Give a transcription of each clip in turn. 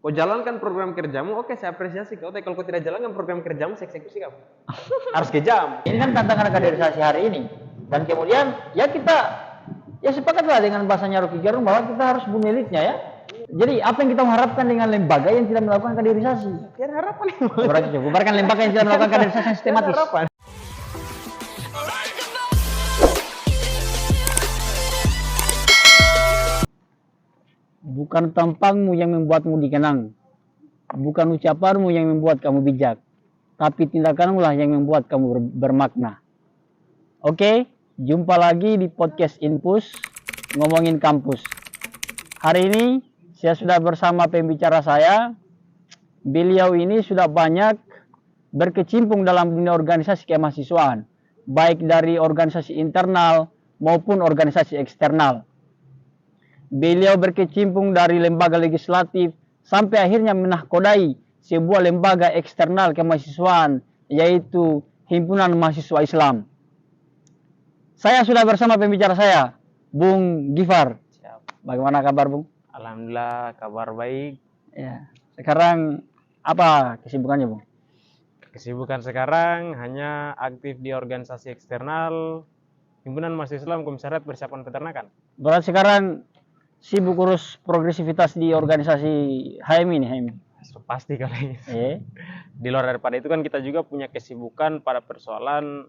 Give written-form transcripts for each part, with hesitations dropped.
Kau jalankan program kerjamu, oke saya apresiasi kau. Tapi kalau kau tidak jalankan program kerjamu, saya eksekusi kau. Harus kejam. Ini kan tantangan kaderisasi hari ini. Dan kemudian ya kita ya sepakatlah dengan bahasanya Rocky Gerung bahwa kita harus bunuh elitnya ya. Jadi apa yang kita harapkan dengan lembaga yang tidak melakukan kaderisasi? Tiada harapan. Berarti bubarkan lembaga yang tidak melakukan kaderisasi yang sistematis. Bukan tampangmu yang membuatmu dikenang, bukan ucapanmu yang membuat kamu bijak, tapi tindakanmu lah yang membuat kamu bermakna. Oke, jumpa lagi di podcast Infus ngomongin kampus. Hari ini saya sudah bersama pembicara saya. Beliau ini sudah banyak berkecimpung dalam dunia organisasi kemahasiswaan, baik dari organisasi internal maupun organisasi eksternal. Beliau berkecimpung dari lembaga legislatif sampai akhirnya menahkodai sebuah lembaga eksternal kemahasiswaan, yaitu Himpunan Mahasiswa Islam. Saya sudah bersama pembicara saya, Bung Gifar. Bagaimana kabar, Bung? Alhamdulillah, kabar baik. Ya. Sekarang apa kesibukannya, Bung? Kesibukan sekarang hanya aktif di organisasi eksternal Himpunan Mahasiswa Islam Komisariat Persiapan Peternakan. Berarti sekarang sibuk urus progresivitas di organisasi HMI nih, HMI. Pasti kali. Eh? Di luar daripada itu kan kita juga punya kesibukan pada persoalan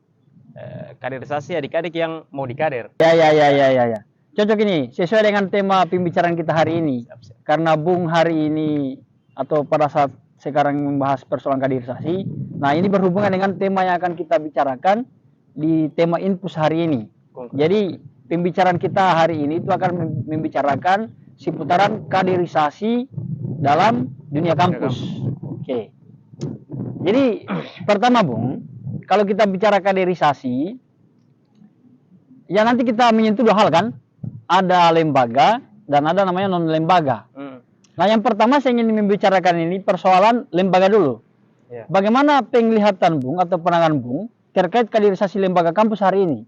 kaderisasi adik-adik yang mau dikader. Ya. Cocok ini, sesuai dengan tema pembicaraan kita hari ini. Siap. Karena Bung hari ini atau pada saat sekarang membahas persoalan kaderisasi, nah ini berhubungan dengan tema yang akan kita bicarakan di tema Infus hari ini. Jadi pembicaraan kita hari ini itu akan membicarakan seputaran kaderisasi dalam dunia kampus. Oke. Jadi pertama, Bung, kalau kita bicara kaderisasi, ya nanti kita menyentuh dua hal kan? Ada lembaga dan ada namanya non lembaga. Nah, yang pertama saya ingin membicarakan ini persoalan lembaga dulu. Ya. Bagaimana penglihatan Bung atau pandangan Bung terkait kaderisasi lembaga kampus hari ini?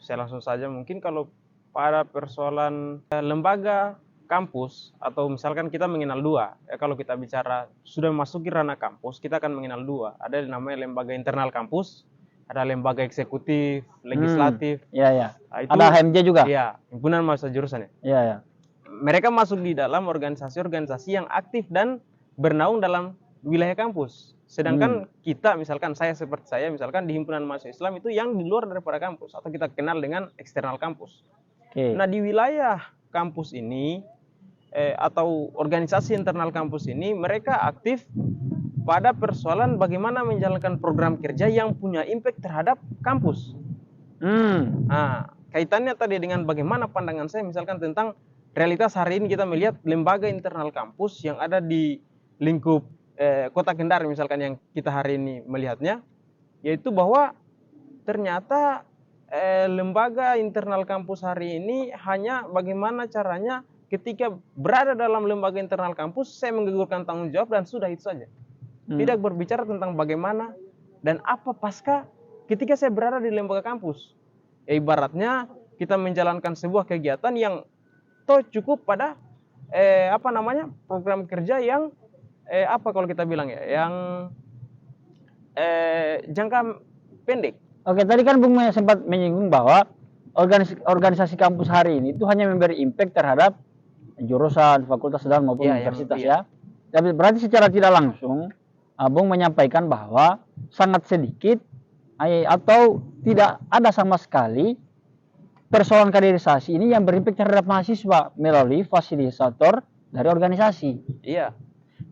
Saya langsung saja, mungkin kalau pada persoalan lembaga kampus, atau misalkan kita mengenal dua, kalau kita bicara sudah memasuki ranah kampus, kita akan mengenal dua. Ada yang namanya lembaga internal kampus, ada lembaga eksekutif, legislatif. Iya. Nah, itu, ada HMJ juga. Iya, himpunan mahasiswa jurusan ya. Iya. Mereka masuk di dalam organisasi-organisasi yang aktif dan bernaung dalam wilayah kampus. Sedangkan kita, misalkan seperti saya, misalkan di himpunan mahasiswa Islam itu yang di luar daripada kampus, atau kita kenal dengan eksternal kampus. Okay. Nah, di wilayah kampus ini atau organisasi internal kampus ini, mereka aktif pada persoalan bagaimana menjalankan program kerja yang punya impact terhadap kampus. Nah, kaitannya tadi dengan bagaimana pandangan saya misalkan tentang realitas hari ini kita melihat lembaga internal kampus yang ada di lingkup Kota Kendari misalkan yang kita hari ini melihatnya, yaitu bahwa ternyata lembaga internal kampus hari ini hanya bagaimana caranya ketika berada dalam lembaga internal kampus saya menggugurkan tanggung jawab dan sudah itu saja. Tidak berbicara tentang bagaimana dan apa pasca ketika saya berada di lembaga kampus. Ibaratnya kita menjalankan sebuah kegiatan yang cukup pada program kerja yang kalau kita bilang ya, yang jangka pendek. Oke, tadi kan Bung sempat menyinggung bahwa organisasi kampus hari ini itu hanya memberi impact terhadap jurusan, fakultas dan maupun universitas ya. Tapi berarti secara tidak langsung Bung menyampaikan bahwa sangat sedikit atau tidak ada sama sekali persoalan kaderisasi ini yang berimpact terhadap mahasiswa melalui fasilitator dari organisasi. Iya.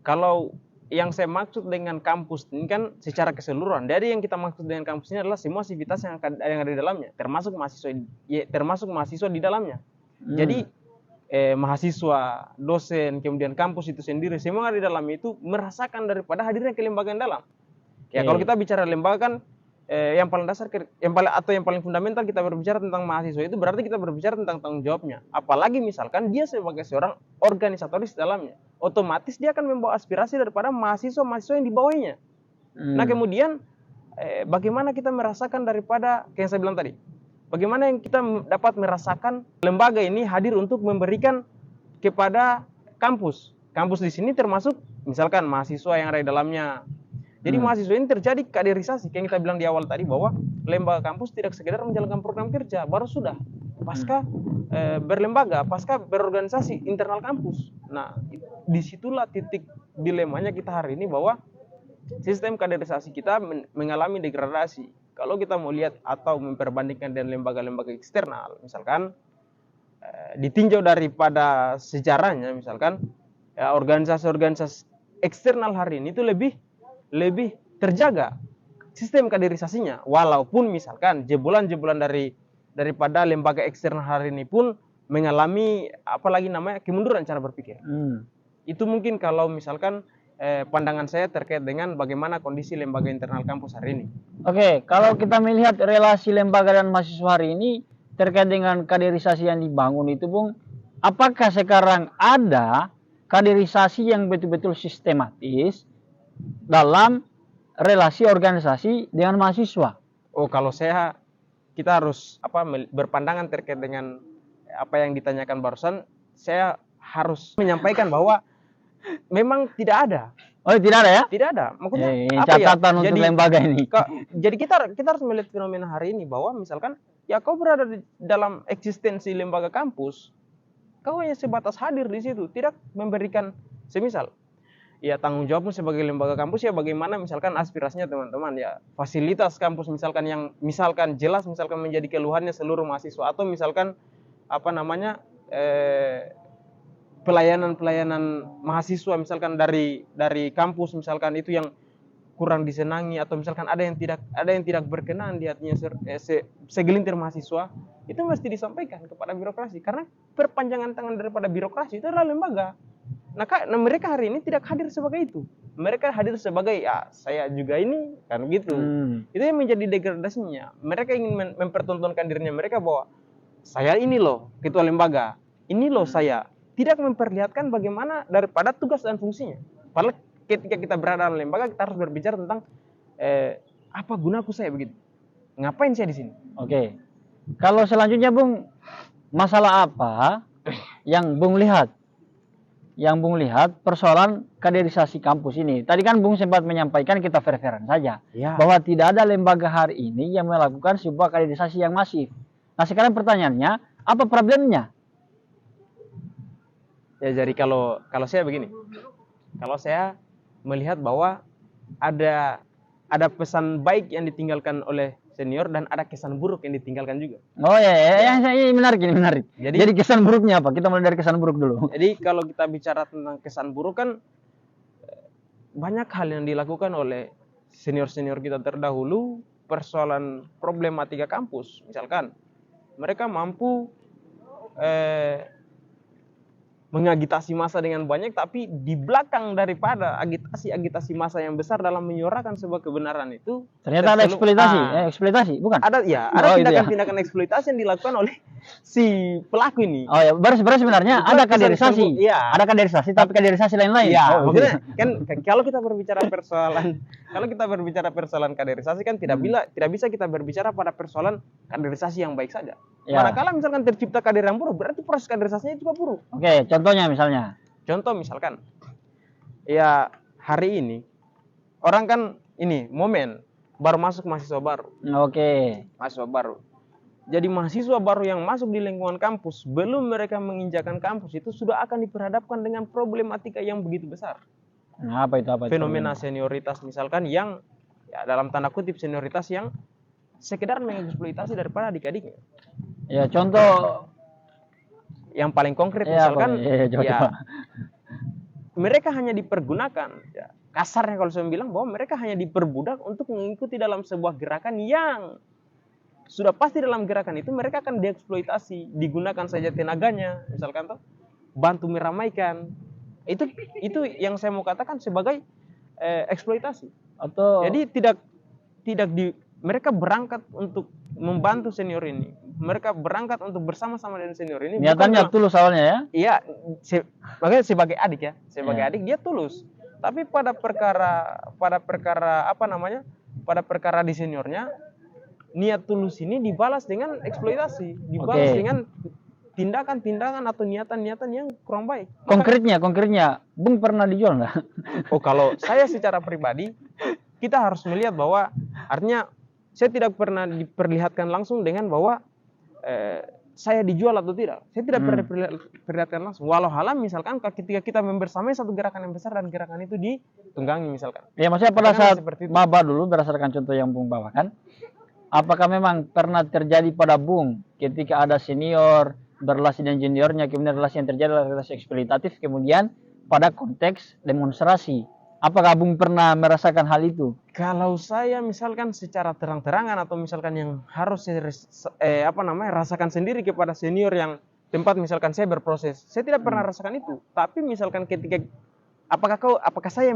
Kalau yang saya maksud dengan kampus ini kan secara keseluruhan. Jadi yang kita maksud dengan kampus ini adalah semua aktivitas yang ada di dalamnya, termasuk mahasiswa di dalamnya. Jadi mahasiswa, dosen, kemudian kampus itu sendiri, semua di dalam itu merasakan daripada hadirnya kelembagaan dalam. Ya, kalau kita bicara lembaga kan yang paling dasar, yang paling fundamental kita berbicara tentang mahasiswa itu berarti kita berbicara tentang tanggung jawabnya. Apalagi misalkan dia sebagai seorang organisatoris dalamnya, otomatis dia akan membawa aspirasi daripada mahasiswa-mahasiswa yang di bawahnya. Nah kemudian bagaimana kita merasakan daripada yang saya bilang tadi, bagaimana yang kita dapat merasakan lembaga ini hadir untuk memberikan kepada kampus. Kampus di sini termasuk misalkan mahasiswa yang ada di dalamnya. Jadi mahasiswa ini terjadi kaderisasi, kayak kita bilang di awal tadi bahwa lembaga kampus tidak sekedar menjalankan program kerja, baru sudah pasca berlembaga, pasca berorganisasi internal kampus. Nah, disitulah titik dilemanya kita hari ini bahwa sistem kaderisasi kita mengalami degradasi. Kalau kita mau lihat atau memperbandingkan dengan lembaga-lembaga eksternal, misalkan ditinjau daripada sejarahnya, misalkan organisasi-organisasi eksternal hari ini itu lebih terjaga sistem kaderisasinya, walaupun misalkan jebolan-jebolan daripada lembaga eksternal hari ini pun mengalami apalagi namanya kemunduran cara berpikir. Itu mungkin kalau misalkan pandangan saya terkait dengan bagaimana kondisi lembaga internal kampus hari ini. Oke, kalau kita melihat relasi lembaga dan mahasiswa hari ini terkait dengan kaderisasi yang dibangun itu, Bung, apakah sekarang ada kaderisasi yang betul-betul sistematis dalam relasi organisasi dengan mahasiswa? Oh, kalau kita harus berpandangan terkait dengan apa yang ditanyakan barusan. Saya harus menyampaikan bahwa memang tidak ada. Oh, tidak ada ya? Tidak ada. Maksudnya catatan untuk lembaga ini. Jadi kita harus melihat fenomena hari ini bahwa misalkan ya kau berada di dalam eksistensi lembaga kampus, kau hanya sebatas hadir di situ, tidak memberikan semisal ya tanggung jawabmu sebagai lembaga kampus ya bagaimana misalkan aspirasinya teman-teman ya fasilitas kampus misalkan yang misalkan jelas misalkan menjadi keluhannya seluruh mahasiswa, atau misalkan pelayanan mahasiswa misalkan dari kampus misalkan itu yang kurang disenangi, atau misalkan ada yang tidak berkenan di hatinya segelintir mahasiswa, itu mesti disampaikan kepada birokrasi, karena perpanjangan tangan daripada birokrasi itu adalah lembaga. Nah, mereka hari ini tidak hadir sebagai itu. Mereka hadir sebagai ya saya juga ini kan gitu. Itu yang menjadi degradasinya. Mereka ingin mempertontonkan dirinya mereka bahwa saya ini loh ketua lembaga, ini loh saya. Tidak memperlihatkan bagaimana daripada tugas dan fungsinya. Padahal ketika kita berada dalam lembaga kita harus berbicara tentang apa gunaku saya begitu. Ngapain saya di sini? Oke. Kalau selanjutnya, Bung, masalah apa yang Bung lihat? Yang Bung lihat persoalan kaderisasi kampus ini. Tadi kan Bung sempat menyampaikan, kita fair-fairan saja, bahwa tidak ada lembaga hari ini yang melakukan sebuah kaderisasi yang masif. Nah, sekarang pertanyaannya, apa problemnya? Ya, jadi kalau saya begini, kalau saya melihat bahwa ada pesan baik yang ditinggalkan oleh senior dan ada kesan buruk yang ditinggalkan juga. Oh ya, ini menarik. Jadi kesan buruknya apa? Kita mulai dari kesan buruk dulu. Jadi kalau kita bicara tentang kesan buruk kan banyak hal yang dilakukan oleh senior-senior kita terdahulu, persoalan problematika kampus. Misalkan mereka mampu mengagitasi massa dengan banyak, tapi di belakang daripada agitasi massa yang besar dalam menyuarakan sebuah kebenaran itu ternyata ada eksploitasi, bukan? Ada tindakan-tindakan eksploitasi yang dilakukan oleh si pelaku ini. Oh ya, sebenarnya sebenarnya ada kaderisasi. Ada kaderisasi, tapi kaderisasi lain-lain. Ya, maksudnya kan kalau kita berbicara persoalan kaderisasi kan tidak bisa kita berbicara pada persoalan kaderisasi yang baik saja. Manakala misalkan tercipta kader yang buruk, berarti proses kaderisasinya juga buruk. Oke, contohnya misalnya. Contoh misalkan, ya hari ini orang kan ini momen baru masuk mahasiswa baru. Oke. Mahasiswa baru. Jadi mahasiswa baru yang masuk di lingkungan kampus, belum mereka menginjakan kampus itu sudah akan diperhadapkan dengan problematika yang begitu besar. Nah, apa itu? Fenomena senioritas misalkan yang ya, dalam tanda kutip senioritas yang sekedar mengeksploitasi daripada adik-adiknya. Ya, contoh yang paling konkret misalkan mereka hanya dipergunakan ya, kasarnya kalau saya bilang bahwa mereka hanya diperbudak untuk mengikuti dalam sebuah gerakan yang sudah pasti dalam gerakan itu mereka akan dieksploitasi, digunakan saja tenaganya misalkan toh, bantu meramaikan. Itu yang saya mau katakan sebagai eksploitasi. Atau jadi mereka berangkat untuk membantu senior ini. Mereka berangkat untuk bersama-sama dengan senior ini. Niatannya tulus awalnya ya? Iya, makanya sebagai adik ya, adik dia tulus. Tapi pada perkara pada perkara di seniornya, niat tulus ini dibalas dengan eksploitasi, dibalas dengan tindakan-tindakan atau niatan-niatan yang kurang baik. Konkretnya, Bung pernah dijual nggak? Oh, kalau saya secara pribadi, kita harus melihat bahwa artinya saya tidak pernah diperlihatkan langsung dengan bahwa saya dijual atau tidak. Saya tidak pernah diperlihatkan langsung. Walau halam misalkan ketika kita membersamai satu gerakan yang besar dan gerakan itu ditunggangi misalkan. Ya, maksudnya pada saat maba dulu berdasarkan contoh yang Bung bawakan, apakah memang pernah terjadi pada Bung ketika ada senior berrelasi dengan juniornya, kemudian relasi yang terjadi adalah relasi eksploitatif, kemudian pada konteks demonstrasi? Apakah Bung pernah merasakan hal itu? Kalau saya misalkan secara terang-terangan atau misalkan yang harus saya rasakan sendiri kepada senior yang tempat misalkan saya berproses, saya tidak pernah rasakan itu. Tapi misalkan ketika apakah saya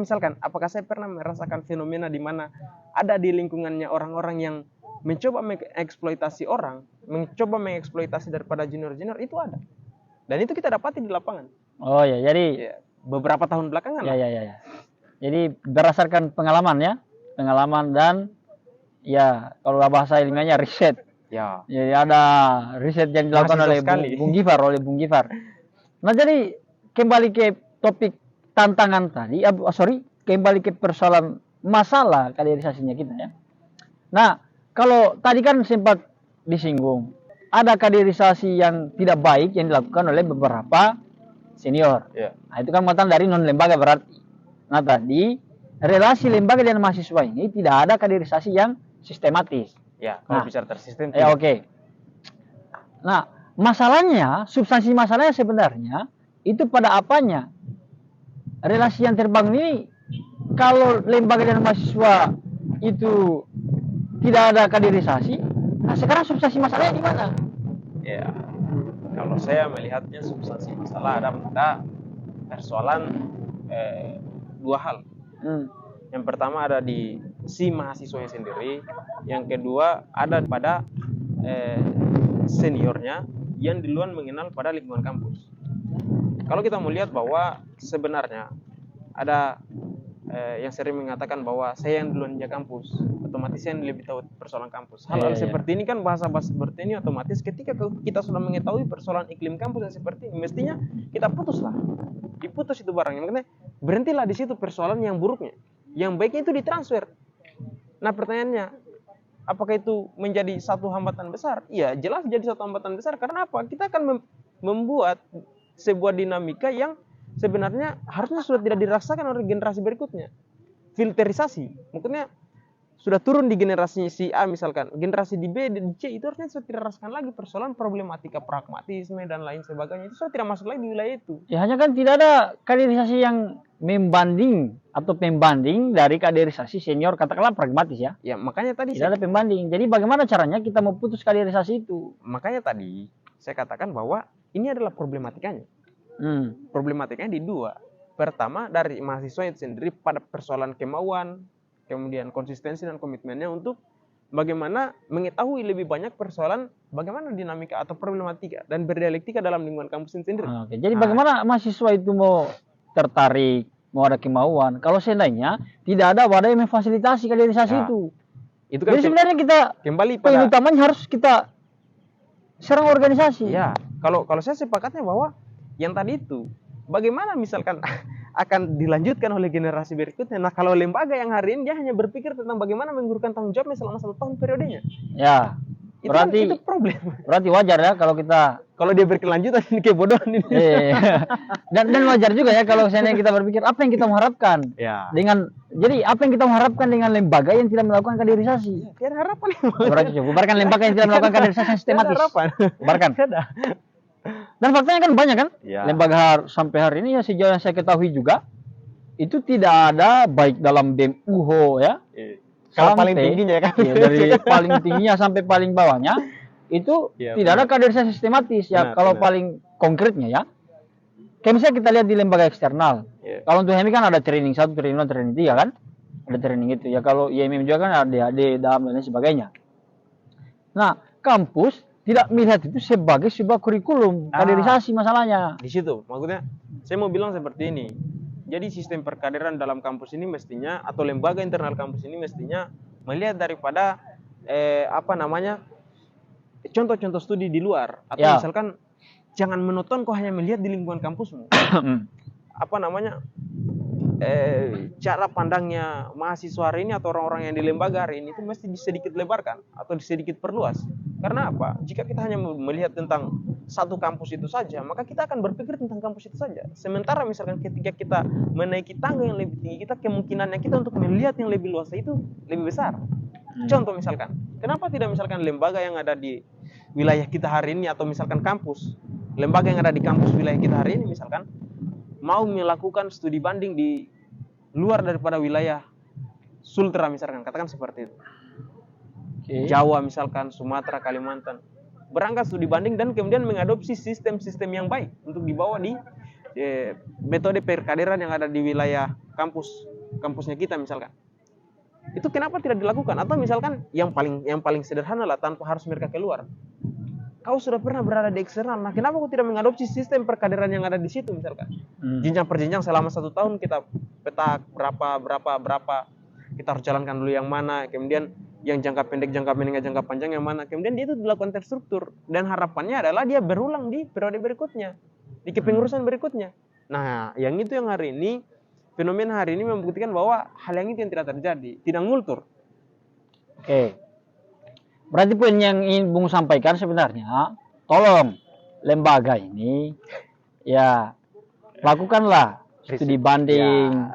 pernah merasakan fenomena di mana ada di lingkungannya orang-orang yang mencoba mengeksploitasi orang, mencoba mengeksploitasi daripada junior-junior, itu ada. Dan itu kita dapati di lapangan. Oh ya, jadi beberapa tahun belakangan. Ya. Jadi berdasarkan pengalaman dan ya kalau bahasa ilmiahnya riset. Ya. Jadi ada riset yang dilakukan oleh Bung Gifar. Nah, jadi kembali ke topik tantangan tadi, kembali ke persoalan masalah kaderisasinya kita ya. Nah, kalau tadi kan sempat disinggung, ada kaderisasi yang tidak baik yang dilakukan oleh beberapa senior. Ya. Nah, itu kan muatan dari non lembaga berarti. Nah, tadi relasi lembaga dan mahasiswa ini tidak ada kaderisasi yang sistematis. Ya, kalau bicara tersistem. Ya, oke. Nah, masalahnya, substansi masalahnya sebenarnya itu pada apanya? Relasi yang terbangun ini, kalau lembaga dan mahasiswa itu tidak ada kaderisasi, nah sekarang substansi masalahnya di mana? Ya, kalau saya melihatnya substansi masalah ada pada persoalan dua hal. Yang pertama ada di si mahasiswanya sendiri, yang kedua ada pada seniornya yang duluan mengenal pada lingkungan kampus. Kalau kita melihat bahwa sebenarnya ada yang sering mengatakan bahwa saya yang duluan di kampus, otomatis saya yang lebih tahu persoalan kampus. Hal-hal seperti ini kan, bahasa-bahasa seperti ini otomatis ketika kita sudah mengetahui persoalan iklim kampus yang seperti ini, mestinya kita diputus itu barangnya. Makanya berhentilah di situ persoalan yang buruknya, yang baiknya itu ditransfer. Nah, pertanyaannya, apakah itu menjadi satu hambatan besar? Iya, jelas jadi satu hambatan besar. Karena apa? Kita akan membuat sebuah dinamika yang sebenarnya harusnya sudah tidak dirasakan oleh generasi berikutnya. Filterisasi, maksudnya sudah turun di generasi si A misalkan, generasi di B dan C itu harusnya sudah tidak rasakan lagi persoalan problematika pragmatisme dan lain sebagainya, itu sudah tidak masuk lagi di wilayah itu. Ya, hanya kan tidak ada kaderisasi yang membanding atau pembanding dari kaderisasi senior katakanlah pragmatis ya. Ya, makanya tadi tidak ada pembanding. Jadi bagaimana caranya kita memutus kaderisasi itu? Makanya tadi saya katakan bahwa ini adalah problematikanya. Problematikanya di dua. Pertama dari mahasiswa itu sendiri pada persoalan kemauan, kemudian konsistensi dan komitmennya untuk bagaimana mengetahui lebih banyak persoalan bagaimana dinamika atau problematika dan berdialektika dalam lingkungan kampus itu sendiri. Oke. Jadi bagaimana mahasiswa itu mau tertarik, mau ada kemauan kalau seandainya tidak ada wadah yang memfasilitasi kaderisasi itu. Itu kan jadi sebenarnya kita kembali pada poin utamanya harus kita serang organisasi. Ya, kalau saya sepakatnya bahwa yang tadi itu bagaimana misalkan akan dilanjutkan oleh generasi berikutnya. Nah, kalau lembaga yang hari ini dia hanya berpikir tentang bagaimana menggugurkan tanggung jawabnya selama 1 tahun periodenya. Ya, berarti itu problem. Berarti wajar ya kalau dia berkelanjutan ini kebodohan ini. Dan wajar juga ya kalau misalnya kita berpikir apa yang kita mengharapkan. Ya. Jadi apa yang kita mengharapkan dengan lembaga yang tidak melakukan kaderisasi? Tiada harapan. Berarti bubarkan lembaga yang tidak melakukan kaderisasi sistematis. Bubarkan. Dan faktanya kan banyak kan, lembaga sampai hari ini ya sejauh yang saya ketahui juga itu tidak ada baik dalam BEM UHO ya, kalau paling tingginya kan, dari paling tingginya sampai paling bawahnya itu tidak ada kaderisasi sistematis ya. Kalau paling konkretnya ya, kayak misalnya kita lihat di lembaga eksternal, kalau untuk HMI kan ada training 1, training 2, training 3 kan, ada training itu ya. Kalau IMM juga kan ada DAD, DAM dan lain sebagainya. Nah, kampus tidak melihat itu sebagai sebuah kurikulum kaderisasi masalahnya. Di situ, maksudnya saya mau bilang seperti ini. Jadi sistem perkaderan dalam kampus ini mestinya atau lembaga internal kampus ini mestinya melihat daripada contoh-contoh studi di luar atau misalkan jangan monoton kau hanya melihat di lingkungan kampusmu. Apa namanya, cara pandangnya mahasiswa hari ini atau orang-orang yang di lembaga hari ini itu mesti sedikit lebarkan atau sedikit perluas. Karena apa? Jika kita hanya melihat tentang satu kampus itu saja, maka kita akan berpikir tentang kampus itu saja. Sementara misalkan ketika kita menaiki tangga yang lebih tinggi, kita kemungkinannya kita untuk melihat yang lebih luas itu lebih besar. Contoh misalkan, kenapa tidak misalkan lembaga yang ada di wilayah kita hari ini, atau misalkan kampus, lembaga yang ada di kampus wilayah kita hari ini misalkan, mau melakukan studi banding di luar daripada wilayah Sultra misalkan, katakan seperti itu. Jawa misalkan, Sumatera, Kalimantan. Berangkat studi banding dan kemudian mengadopsi sistem-sistem yang baik untuk dibawa di metode perkaderan yang ada di wilayah kampusnya kita misalkan. Itu kenapa tidak dilakukan? Atau misalkan yang paling sederhana lah, tanpa harus mereka keluar. Kau sudah pernah berada di eksternal, nah kenapa kau tidak mengadopsi sistem perkaderan yang ada di situ misalkan? Jenjang per jenjang selama 1 tahun kita petak berapa, kita harus jalankan dulu yang mana, kemudian yang jangka pendek, jangka menengah, jangka panjang yang mana, kemudian dia itu dilakukan terstruktur, dan harapannya adalah dia berulang di periode berikutnya, di kepengurusan berikutnya. Nah, yang itu yang hari ini, fenomena hari ini membuktikan bahwa hal yang itu yang tidak terjadi, tidak ngultur. Oke. Berarti poin yang ingin Bung sampaikan sebenarnya, tolong lembaga ini ya lakukanlah studi banding,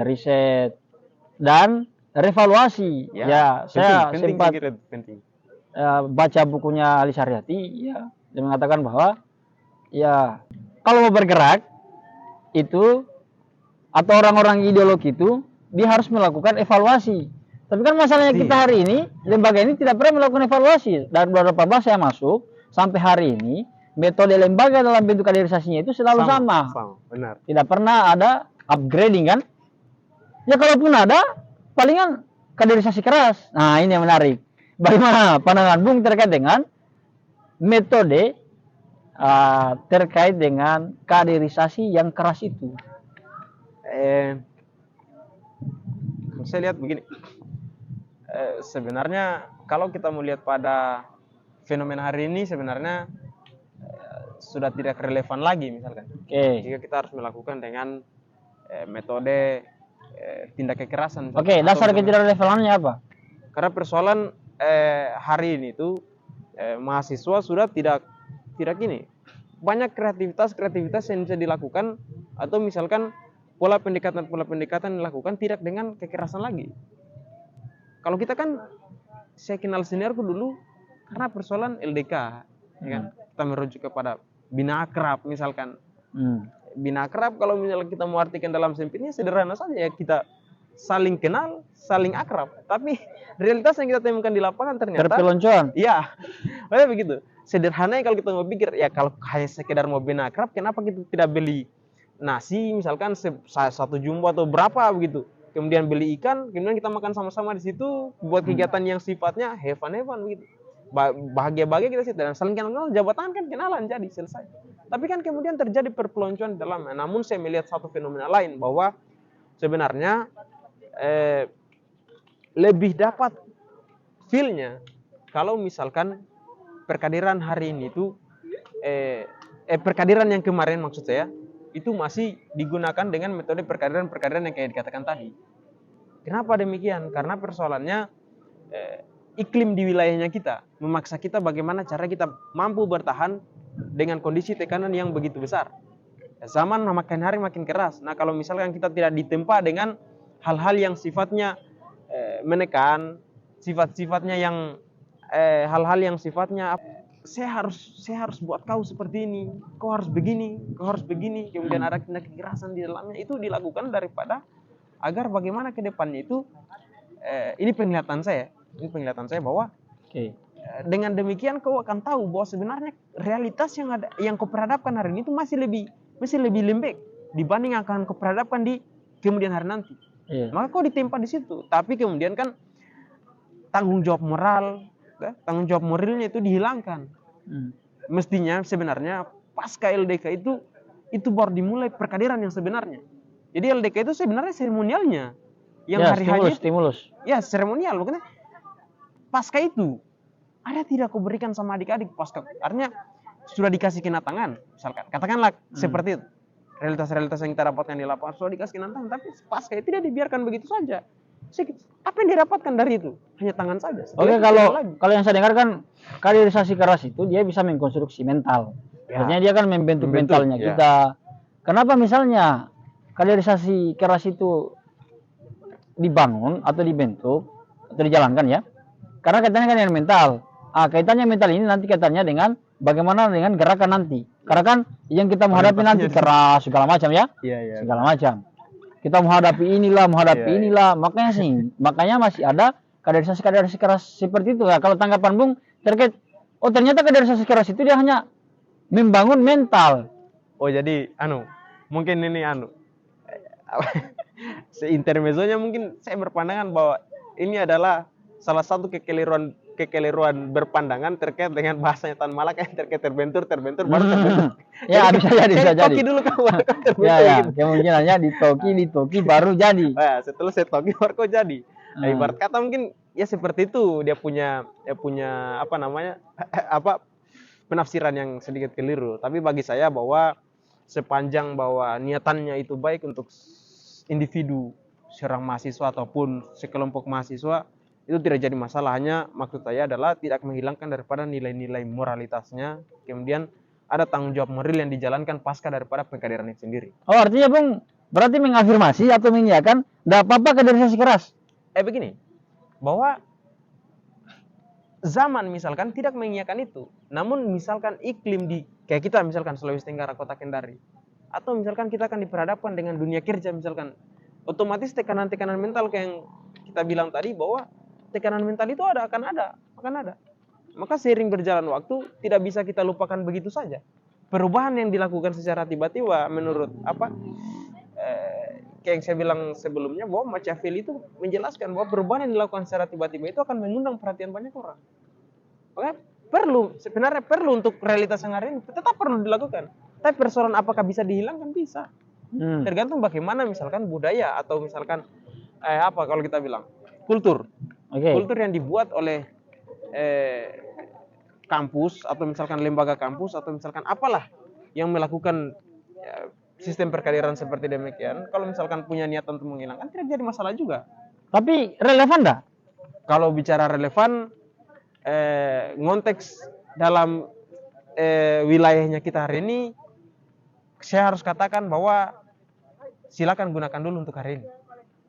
riset dan revaluasi. Saya sempat baca bukunya Ali Saryati, ya, dia mengatakan bahwa ya kalau mau bergerak itu atau orang-orang ideolog itu dia harus melakukan evaluasi. Tapi kan masalahnya kita hari ini, lembaga ini tidak pernah melakukan evaluasi. Dan 2018 saya masuk, sampai hari ini, metode lembaga dalam bentuk kaderisasinya itu selalu sama. Benar. Tidak pernah ada upgrading kan? Ya kalaupun ada, palingan kaderisasi keras. Nah ini yang menarik. Bagaimana pandangan Bung terkait dengan metode terkait dengan kaderisasi yang keras itu? Saya lihat begini. Sebenarnya kalau kita melihat pada fenomena hari ini sebenarnya sudah tidak relevan lagi misalkan. Jika kita harus melakukan dengan metode tindak kekerasan. Dasar ketidakrelevanannya apa? Karena persoalan hari ini itu mahasiswa sudah tidak gini. Banyak kreativitas yang bisa dilakukan, atau misalkan pola pendekatan dilakukan tidak dengan kekerasan lagi. Kalau kita kan, saya kenal seniorku dulu karena persoalan LDK, ya kan? Kita merujuk kepada bina akrab misalkan. Bina akrab kalau misalnya kita mau artikan dalam sempitnya sederhana saja, ya kita saling kenal, saling akrab. Tapi realitas yang kita temukan di lapangan ternyata terpeloncoan. Iya, begitu. Sederhananya kalau kita mau pikir, ya kalau hanya sekedar mau bina akrab, kenapa kita tidak beli nasi misalkan 1 jumbo atau berapa begitu? Kemudian beli ikan, kemudian kita makan sama-sama di situ, buat kegiatan yang sifatnya have fun begitu. Bahagia-bahagia kita situ, dan saling kenal, jabatan kan kenalan, jadi selesai. Tapi kan kemudian terjadi perpeloncoan dalam. Namun saya melihat satu fenomena lain, bahwa sebenarnya lebih dapat feel-nya kalau misalkan perkaderan hari ini itu perkaderan yang kemarin maksud saya itu masih digunakan dengan metode perkaderan yang kayak dikatakan tadi. Kenapa demikian? Karena persoalannya iklim di wilayahnya kita memaksa kita bagaimana cara kita mampu bertahan dengan kondisi tekanan yang begitu besar. Zaman makin hari makin keras. Nah kalau misalkan kita tidak ditempa dengan hal-hal yang sifatnya menekan, sifat-sifatnya yang hal-hal yang sifatnya saya harus buat kau seperti ini, kau harus begini, kemudian ada tindak kekerasan di dalamnya, itu dilakukan daripada agar bagaimana ke depannya itu ini penglihatan saya bahwa dengan demikian kau akan tahu bahwa sebenarnya realitas yang kau perhadapkan hari ini itu masih lebih lembek dibanding yang akan kau perhadapkan di kemudian hari nanti. Maka kau ditempa di situ, tapi kemudian kan tanggung jawab moralnya itu dihilangkan. Mestinya sebenarnya pasca LDK itu baru dimulai perkaderan yang sebenarnya. Jadi LDK itu sebenarnya seremonialnya yang hari-hari stimulus. Ya seremonial, makanya pasca itu ada tidak kau berikan sama adik-adik pasca. Artinya sudah dikasih kena tangan, misalkan, katakanlah seperti itu. Realitas-realitas yang kita dapatkan di lapangan sudah dikasih kena tangan, tapi pasca itu tidak dibiarkan begitu saja. Apa yang dirapatkan dari itu? Hanya tangan saja. Oke, kalau yang saya dengar kan kaderisasi keras itu dia bisa mengkonstruksi mental. Artinya dia kan membentuk mentalnya kita. Kenapa misalnya kaderisasi keras itu dibangun atau dibentuk atau dijalankan ya? Karena kaitannya kan dengan mental. Kaitannya mental ini nanti kaitannya dengan bagaimana dengan gerakan nanti. Karena kan yang kita menghadapi nanti keras segala macam ya, segala macam. Kita menghadapi inilah, inilah. Makanya masih ada kaderisasi keras seperti itu. Kalau tanggapan Bung terkait, ternyata kaderisasi keras itu dia hanya membangun mental. Jadi mungkin ini seintermezzonya mungkin saya berpandangan bahwa ini adalah salah satu kekeliruan berpandangan terkait dengan bahasanya Tan Malaka yang terkait terbentur baru terbentur. Ya, bisa jadi. Toki dulu kamu terbentur. Ya, kemungkinannya ditoki baru jadi. Setelah saya toki baru kok jadi. Ibarat kata mungkin ya seperti itu, dia punya penafsiran yang sedikit keliru. Tapi bagi saya bahwa sepanjang bahwa niatannya itu baik untuk individu seorang mahasiswa ataupun sekelompok mahasiswa, itu tidak jadi masalah. Hanya maksud saya adalah tidak menghilangkan daripada nilai-nilai moralitasnya, kemudian ada tanggung jawab moral yang dijalankan pasca daripada pengkaderan itu sendiri. Artinya Bung berarti mengafirmasi atau mengiyakan tidak apa-apa kaderisasi keras. Begini, bahwa zaman misalkan tidak mengiyakan itu, namun misalkan iklim di kayak kita misalkan Sulawesi Tenggara, Kota Kendari, atau misalkan kita akan diperhadapkan dengan dunia kerja misalkan, otomatis tekanan-tekanan mental kayak yang kita bilang tadi, bahwa tekanan mental itu akan ada. Maka seiring berjalan waktu tidak bisa kita lupakan begitu saja. Perubahan yang dilakukan secara tiba-tiba menurut kayak yang saya bilang sebelumnya, bahwa Machiavelli itu menjelaskan bahwa perubahan yang dilakukan secara tiba-tiba itu akan mengundang perhatian banyak orang. Oke? Sebenarnya perlu untuk realitas yang hari ini, tetap perlu dilakukan. Tapi persoalan apakah bisa dihilangkan? Bisa. Tergantung bagaimana misalkan budaya atau misalkan kalau kita bilang kultur. Kultur yang dibuat oleh kampus atau misalkan lembaga kampus atau misalkan apalah yang melakukan sistem perkaderan seperti demikian. Kalau misalkan punya niatan untuk menghilangkan, tidak jadi masalah juga. Tapi relevan enggak? Kalau bicara relevan, konteks dalam wilayahnya kita hari ini, saya harus katakan bahwa silakan gunakan dulu untuk hari ini.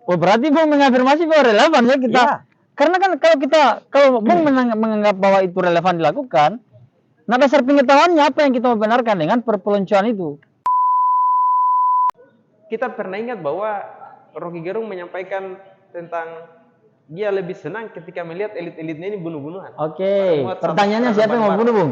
Berarti Bung mengafirmasi bahwa relevan ya kita. Ya. Karena kan kalau Bung menganggap bahwa itu relevan dilakukan, nah dasar pengetahuannya apa yang kita membenarkan dengan perpeloncoan itu? Kita pernah ingat bahwa Rocky Gerung menyampaikan tentang dia lebih senang ketika melihat elit-elitnya ini bunuh-bunuhan. Pertanyaannya siapa yang mau bunuh, Bung?